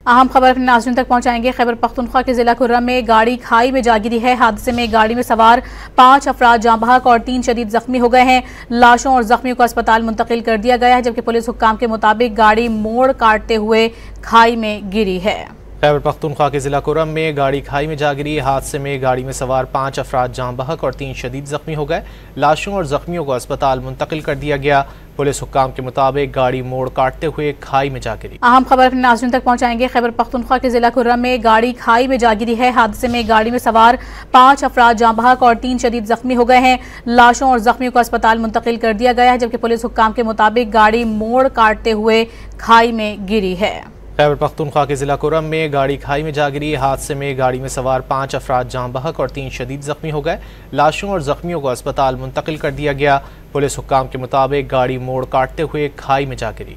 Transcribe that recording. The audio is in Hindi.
अहम खबर अपने नाज़रीन तक पहुंचाएंगे। खैबर पख्तूनख्वा के जिला कुर्रम में गाड़ी खाई में जागिरी है। हादसे में गाड़ी में सवार 5 अफराद जाँ बहक और 3 शदीद जख्मी हो गए हैं। लाशों और जख्मियों को अस्पताल मुंतकिल कर दिया गया है, जबकि पुलिस हुक्काम के मुताबिक गाड़ी मोड़ काटते हुए खाई में गिरी है। खैबर पख्तूनख्वा के जिला कुर्रम में गाड़ी खाई में जागरी। हादसे में गाड़ी में सवार 5 अफराद जाँ बहक और 3 शदीद जख्मी हो गए। लाशों और जख्मियों को अस्पताल मुंतकिल कर दिया गया। पुलिस हुक्काम के मुताबिक गाड़ी मोड़ काटते हुए खाई में जागरी। अहम खबर अपने नाज़रीन तक पहुंचाएंगे। खैबर पख्तूनख्वा के जिला कुर्रम में गाड़ी खाई में जागिरी है। हादसे में गाड़ी में सवार 5 अफराद जाँ बहक और 3 शदीद जख्मी हो गए हैं। लाशों और जख्मियों को अस्पताल मुंतकिल कर दिया गया है, जबकि पुलिस हुक्काम के मुताबिक गाड़ी मोड़ काटते हुए खाई में गिरी है। खैबर पख्तूनख्वा के जिला कुर्रम में गाड़ी खाई में जागरी। हादसे में गाड़ी में सवार 5 अफराद जाँ बहक और 3 शदीद जख्मी हो गए। लाशों और जख्मियों को अस्पताल मुंतकिल कर दिया गया। पुलिस हुक्काम के मुताबिक गाड़ी मोड़ काटते हुए खाई में जागरी।